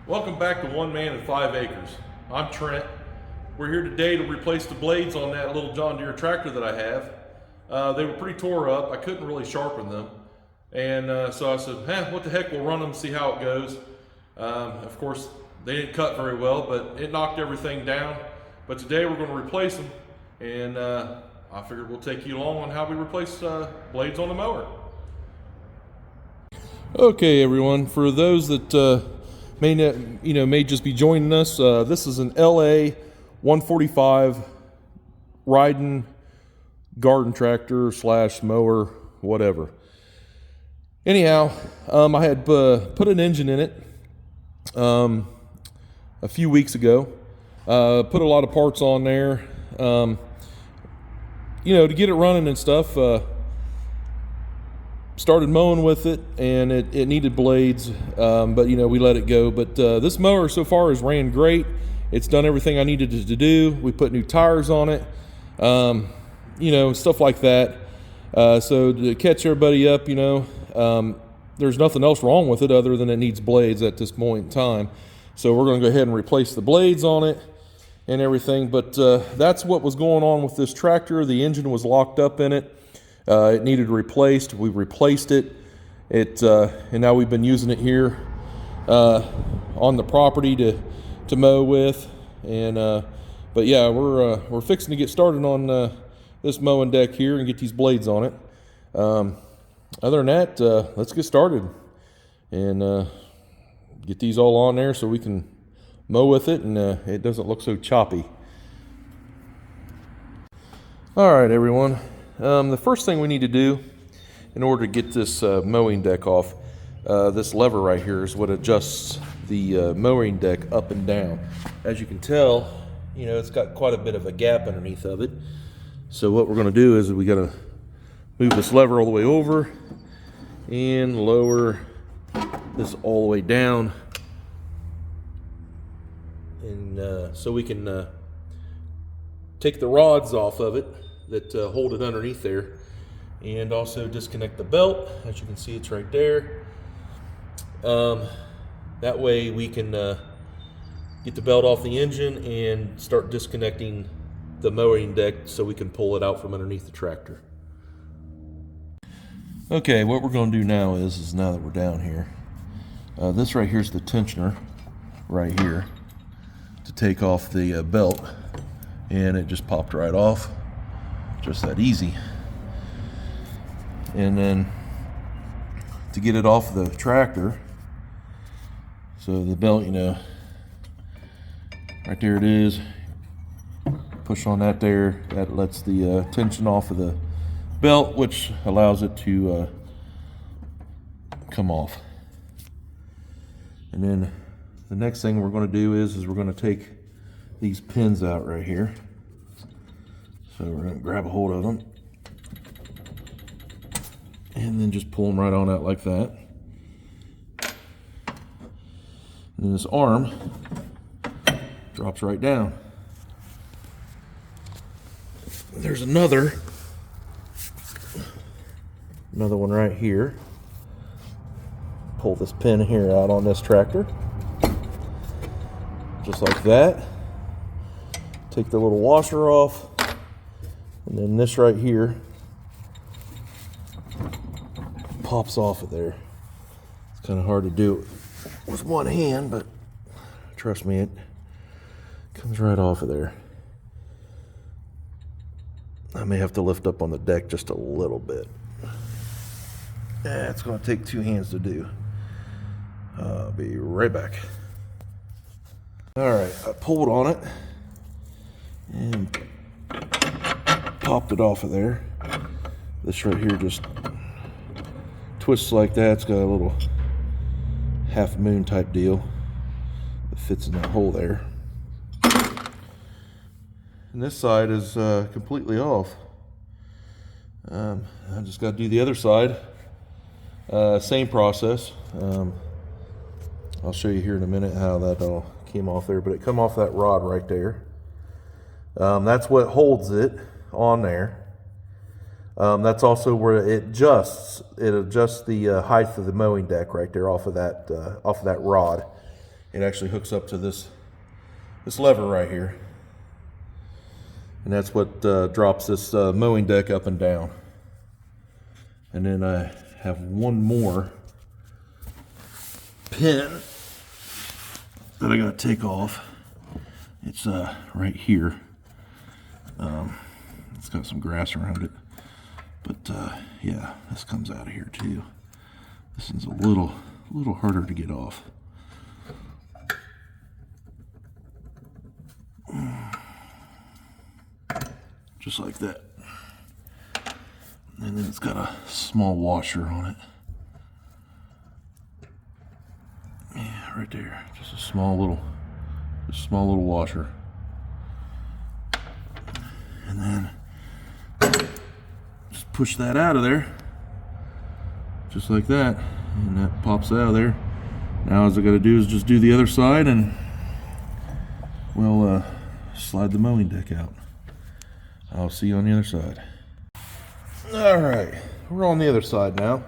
Welcome back to One Man and 5 Acres. I'm Trent. We're here today to replace the blades on that little John Deere tractor that I have. They were pretty tore up. I couldn't really sharpen them. And so I said, what the heck, we'll run them and see how it goes. Of course, they didn't cut very well, but it knocked everything down. But today we're going to replace them. And I figured we'll take you along on how we replace blades on the mower. Okay, everyone, for those that may just be joining us. This is an LA145 riding garden tractor / mower, whatever. Anyhow, I had put an engine in it a few weeks ago. Put a lot of parts on there, to get it running and stuff. Started mowing with it, and it needed blades, but we let it go. But this mower so far has ran great. It's done everything I needed it to do. We put new tires on it, stuff like that. So to catch everybody up, there's nothing else wrong with it other than it needs blades at this point in time. So we're going to go ahead and replace the blades on it and everything. But that's what was going on with this tractor. The engine was locked up in it. It needed replaced. We replaced it. And now we've been using it here on the property to mow with. And but yeah, we're fixing to get started on this mowing deck here and get these blades on it. Other than that, let's get started and get these all on there so we can mow with it and it doesn't look so choppy. All right, everyone. The first thing we need to do in order to get this mowing deck off, this lever right here is what adjusts the mowing deck up and down. As you can tell, it's got quite a bit of a gap underneath of it. So what we're going to do is we got to move this lever all the way over and lower this all the way down, and so we can take the rods off of it that hold it underneath there, and also disconnect the belt. As you can see, it's right there. That way we can get the belt off the engine and start disconnecting the mowing deck so we can pull it out from underneath the tractor. Okay, what we're going to do now is now that we're down here, this right here is the tensioner right here to take off the belt, and it just popped right off. Just that easy. And then to get it off the tractor, so the belt, right there it is. Push on that there. That lets the tension off of the belt, which allows it to come off. And then the next thing we're going to do is we're going to take these pins out right here. So we're going to grab a hold of them and then just pull them right on out like that. And then this arm drops right down. There's another one right here. Pull this pin here out on this tractor. Just like that. Take the little washer off. And then this right here pops off of there. It's kind of hard to do it with one hand, but trust me, it comes right off of there. I may have to lift up on the deck just a little bit. Yeah, it's going to take two hands to do. I'll be right back. All right, I pulled on it and popped it off of there. This right here just twists like that. It's got a little half moon type deal that fits in that hole there. And this side is completely off. I just got to do the other side. Same process. I'll show you here in a minute how that all came off there, but it come off that rod right there. That's what holds it on there. That's also where it adjusts the height of the mowing deck right there off of that rod. it actually hooks up to this lever right here. And that's what drops this mowing deck up and down. And then I have one more pin that I gotta take off. It's right here. It's got some grass around it. But yeah, this comes out of here too. This one's a little harder to get off. Just like that. And then it's got a small washer on it. Yeah, right there. Just a small little washer. And then just push that out of there. Just like that. And that pops out of there. Now all I gotta do is just do the other side and we'll slide the mowing deck out. I'll see you on the other side. All right, we're on the other side now.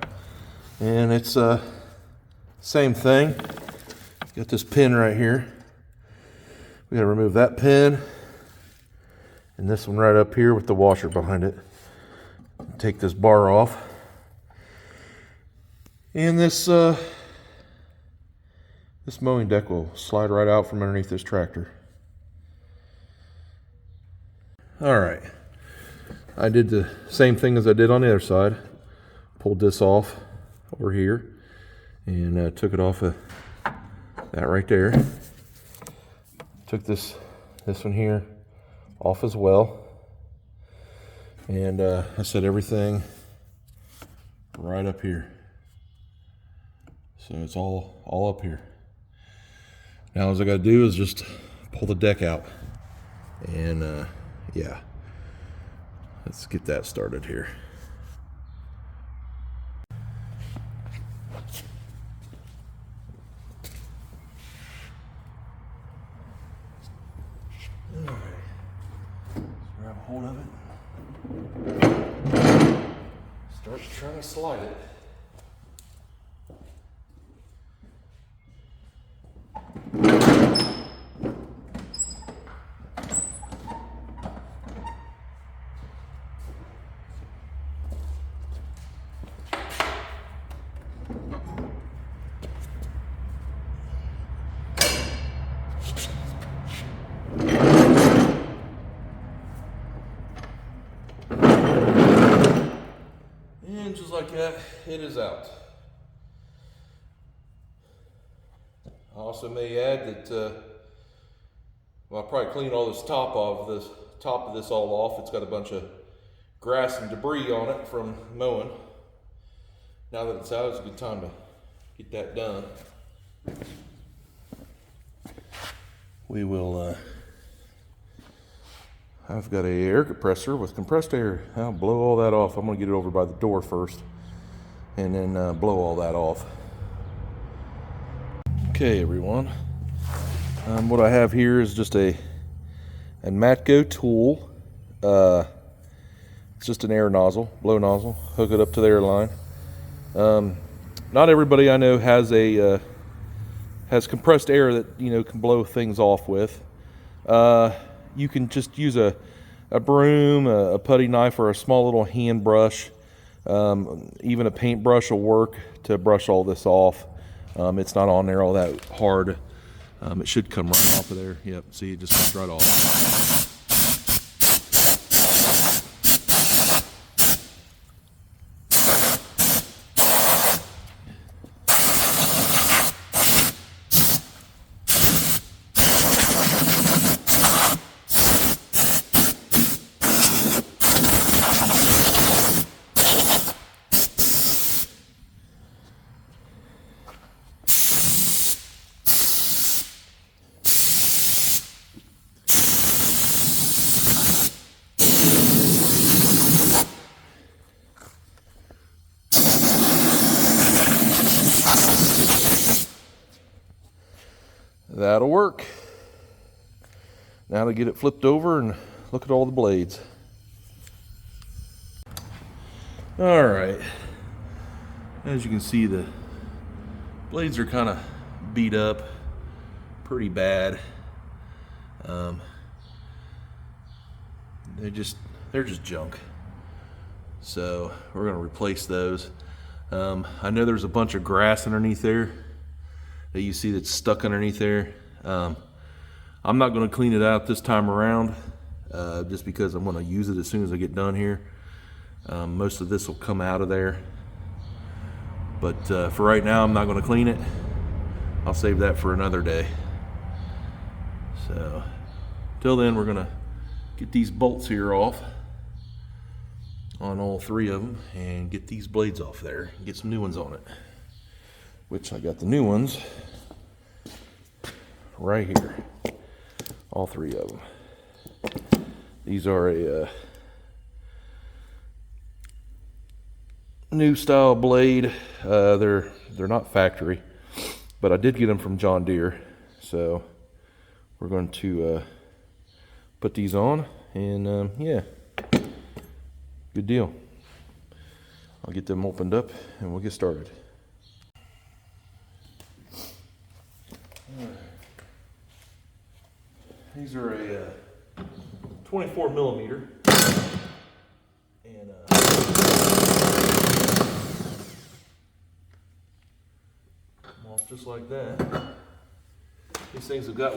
And it's same thing. Got this pin right here. We gotta remove that pin and this one right up here with the washer behind it. Take this bar off. And this mowing deck will slide right out from underneath this tractor. All right, I did the same thing as I did on the other side. Pulled this off over here and took it off of that right there. Took this one here off as well. And I set everything right up here. So it's all up here. Now all I gotta do is just pull the deck out. And yeah, let's get that started here. All right, let's grab a hold of it. Start trying to slide it. And just like that, it is out. I also may add that, well, I'll probably clean all this top of this all off. It's got a bunch of grass and debris on it from mowing. Now that it's out, it's a good time to get that done. We will, I've got a air compressor with compressed air. I'll blow all that off. I'm gonna get it over by the door first and then blow all that off. Okay, everyone. What I have here is just a Matco tool. It's just an air nozzle, blow nozzle. Hook it up to the air line. Not everybody I know has compressed air that can blow things off with. You can just use a broom, a putty knife, or a small little hand brush. Even a paintbrush will work to brush all this off. It's not on there all that hard. It should come right off of there. Yep, see, it just comes right off. That'll work. Now to get it flipped over and look at all the blades. All right. As you can see, the blades are kind of beat up. pretty bad. They're just junk. So we're gonna replace those. I know there's a bunch of grass underneath there that you see that's stuck underneath there. I'm not gonna clean it out this time around, just because I'm gonna use it as soon as I get done here. Most of this will come out of there. But for right now, I'm not gonna clean it. I'll save that for another day. So, till then, we're gonna get these bolts here off on all 3 of them and get these blades off there and get some new ones on it. Which I got the new ones right here. All 3 of them. These are a new style blade. They're not factory, but I did get them from John Deere. So we're going to put these on, and yeah, good deal. I'll get them opened up and we'll get started. These are a 24 millimeter, and come off just like that. These things have got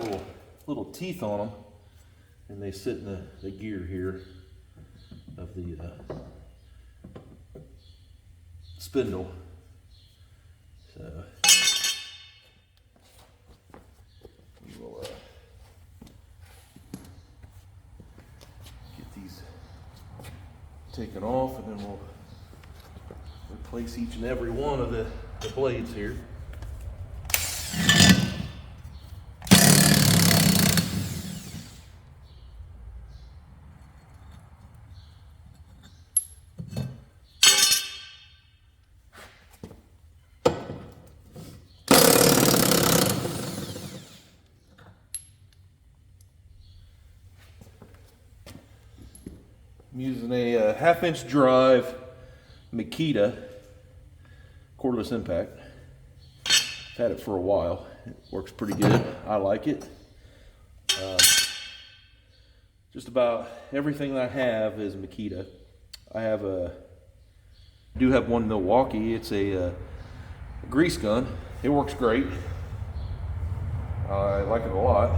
little teeth on them, and they sit in the gear here of the spindle. So we will get these taken off, and then we'll replace each and every one of the blades here. I'm using a 1/2-inch drive Makita cordless impact. I've had it for a while. It works pretty good. I like it. Just about everything that I have is Makita. I do have one Milwaukee. It's a grease gun. It works great. I like it a lot.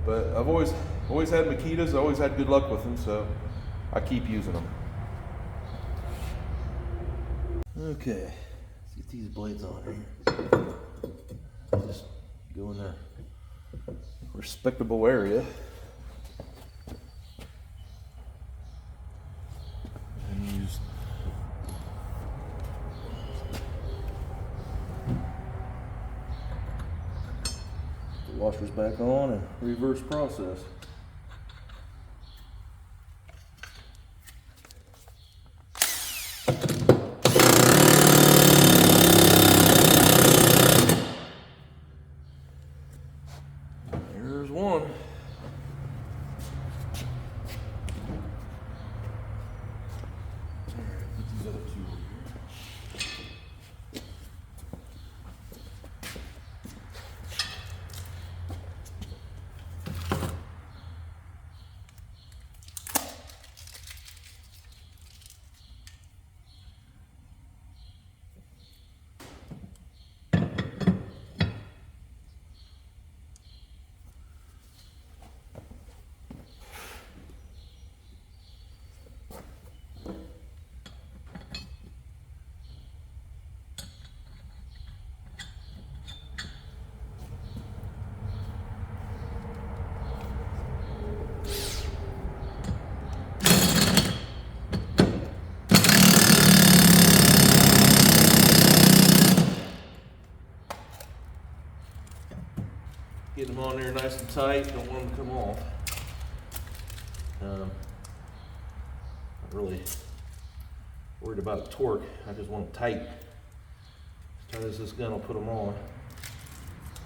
But I've always had Makitas. I always had good luck with them, so I keep using them. Okay, let's get these blades on here. Just go in a respectable area. And use the washers back on and reverse process. There's one. Put these other 2 over here. Get them on there nice and tight, don't want them to come off. Not really worried about torque, I just want them tight. As tight as this gun will put them on.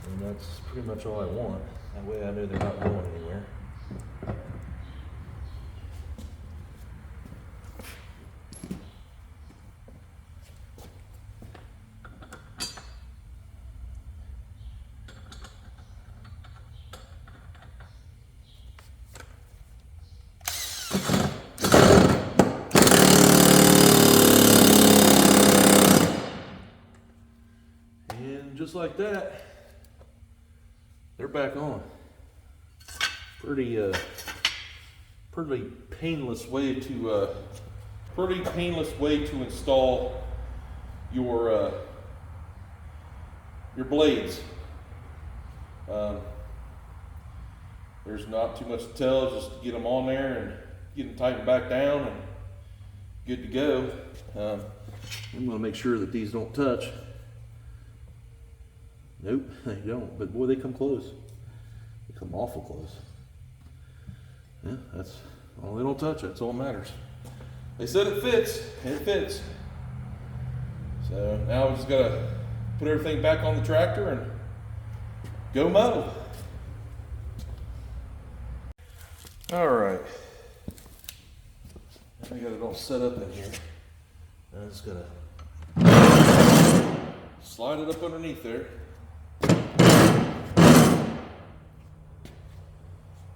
And that's pretty much all I want. That way I know they're not going anywhere. just like that, they're back on. Pretty painless way to install your blades. There's not too much to tell, just get them on there and get them tightened back down and good to go. I'm gonna make sure that these don't touch. Nope, they don't, but boy, they come close. They come awful close. Yeah, that's all. They don't touch it, that's all that matters. They said it fits, and it fits. So now we just gotta put everything back on the tractor and go mow. All right, I got it all set up in here. I'm just gonna slide it up underneath there.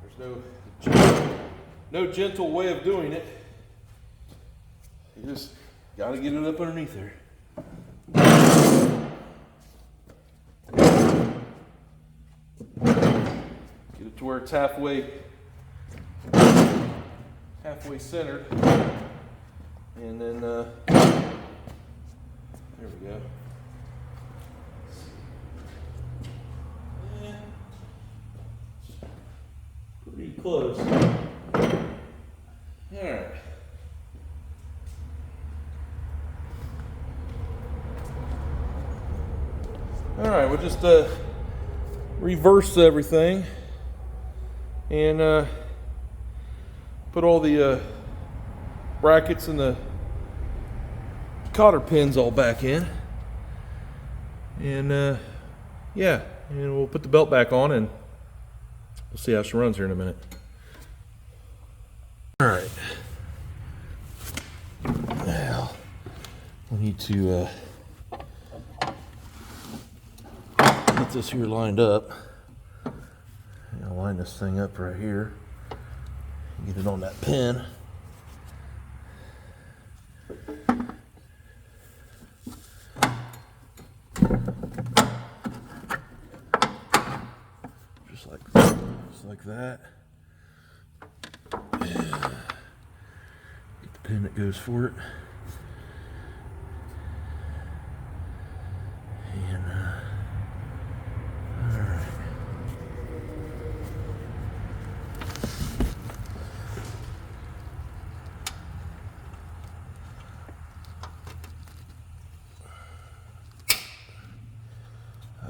There's no gentle way of doing it. You just gotta get it up underneath there. Get it to where it's halfway centered, and then there we go. Yeah. Pretty close. All right. All right, we'll just reverse everything and put all the brackets and the cotter pins all back in, and yeah, and we'll put the belt back on and we'll see how she runs here in a minute. All right, now we need to get this here lined up. I'll line this thing up right here. Get it on that pin. Just like that. Yeah. Get the pin that goes for it. And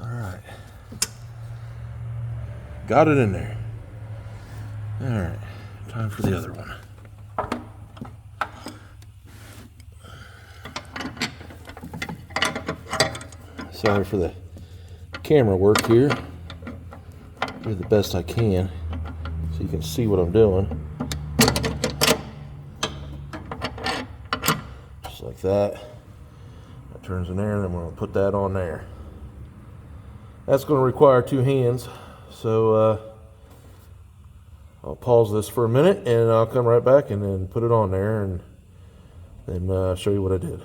all right. Got it in there. All right, time for the other one. Sorry for the camera work here. Do the best I can so you can see what I'm doing. Just like that. That turns in there, and then we're going to put that on there. That's going to require two hands. So I'll pause this for a minute and I'll come right back and then put it on there and then show you what I did.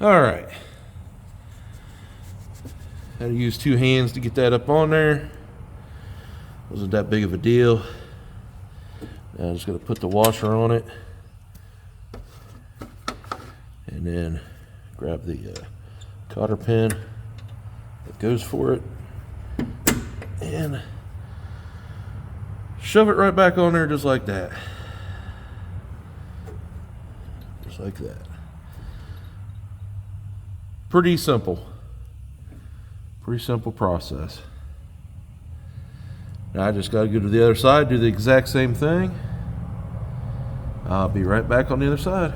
All right. Had to use two hands to get that up on there. Wasn't that big of a deal. Now I'm just going to put the washer on it and then grab the cotter pin that goes for it and shove it right back on there just like that. Just like that. Pretty simple. Pretty simple process. Now I just got to go to the other side, do the exact same thing. I'll be right back on the other side.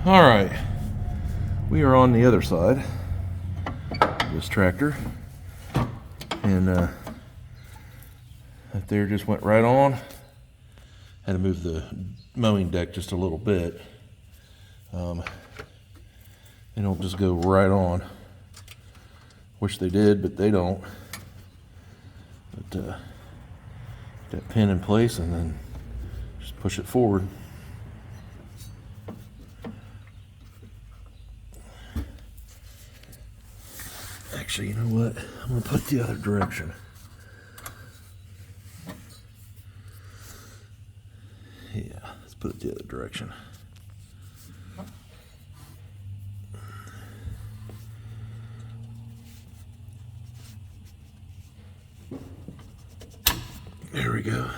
All right. We are on the other side of this tractor, and that there just went right on. Had to move the mowing deck just a little bit. They don't just go right on. Wish they did, but they don't. But get that pin in place and then just push it forward. Actually, you know what? I'm gonna put it the other direction. Yeah, let's put it the other direction. There we go.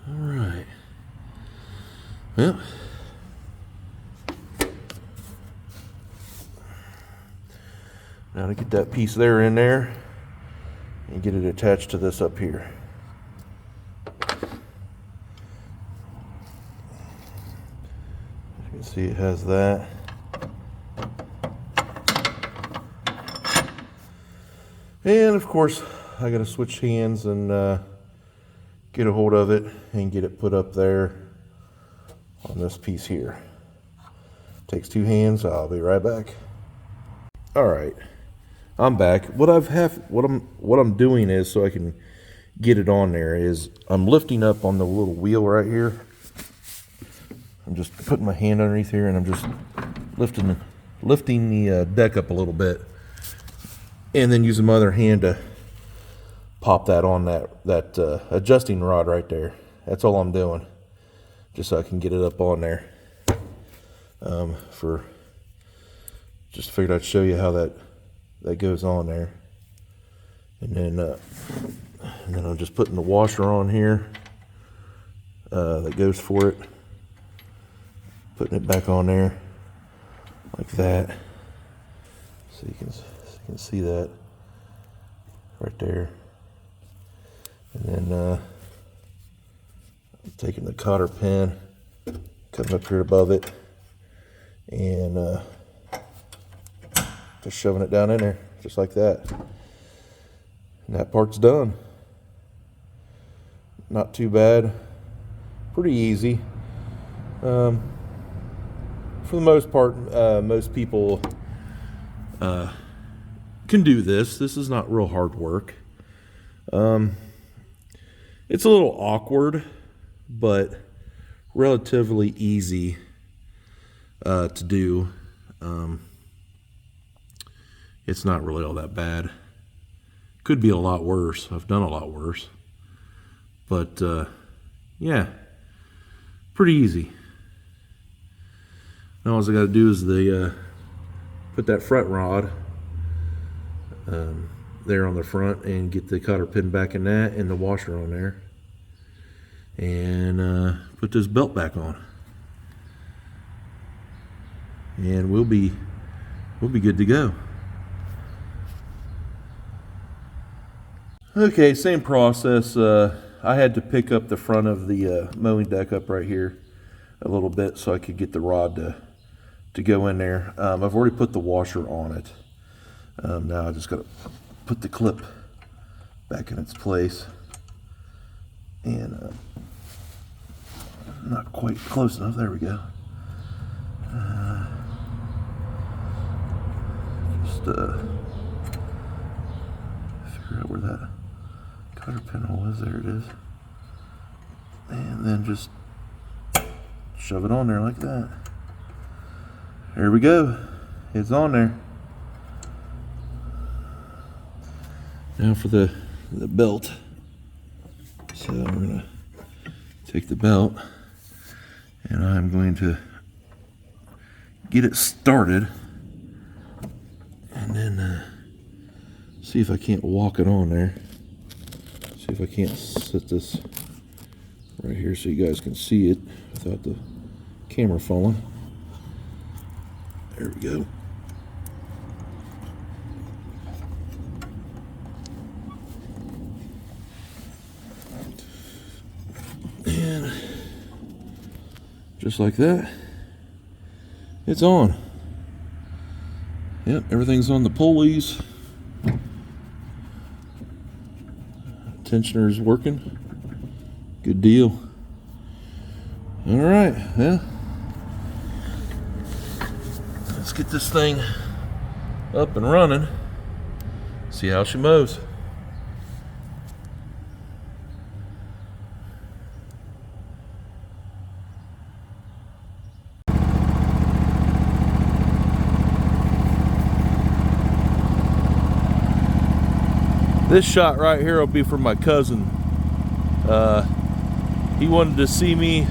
All right. Well, now to get that piece there in there and get it attached to this up here. As you can see, it has that. And of course, I got to switch hands and get a hold of it and get it put up there on this piece here. Takes 2 hands. I'll be right back. All right, I'm back. What I'm doing is, so I can get it on there, is I'm lifting up on the little wheel right here. I'm just putting my hand underneath here and I'm just lifting the deck up a little bit, and then using my other hand to pop that on that adjusting rod right there. That's all I'm doing, just so I can get it up on there. Just figured I'd show you how that goes on there, and then I'm just putting the washer on here that goes for it, putting it back on there like that, so you can see that right there. And then I'm taking the cotter pin, coming up here above it, and just shoving it down in there, just like that. And that part's done. Not too bad. Pretty easy. For the most part, most people can do this. This is not real hard work. It's a little awkward, but relatively easy to do. It's not really all that bad. Could be a lot worse. I've done a lot worse. But yeah, pretty easy. Now all I got to do is put that fret rod there on the front and get the cotter pin back in that and the washer on there, and put this belt back on, and we'll be good to go. Okay, same process. I had to pick up the front of the mowing deck up right here a little bit so I could get the rod to go in there. I've already put the washer on it. Now I just got to put the clip back in its place, and not quite close enough. There we go. Just figure out where that cotter pinhole is. There it is, and then just shove it on there like that. There we go. It's on there. Now for the belt. So I'm going to take the belt and I'm going to get it started, and then see if I can't walk it on there. See if I can't set this right here so you guys can see it without the camera falling. There we go. And just like that, it's on. Yep, everything's on the pulleys. Tensioner is working. Good deal. All right, well, let's get this thing up and running. See how she mows. This shot right here will be for my cousin. He wanted to see me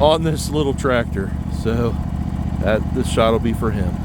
on this little tractor, so this shot will be for him.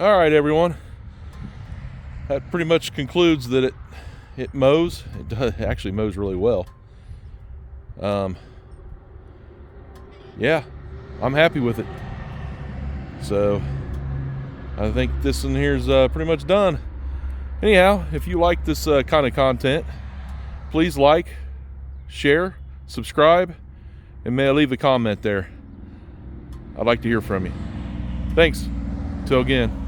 All right, everyone. That pretty much concludes that it mows. It actually mows really well. Yeah, I'm happy with it. So I think this one here's pretty much done. Anyhow, if you like this kind of content, please like, share, subscribe, and may I leave a comment there. I'd like to hear from you. Thanks. Till again.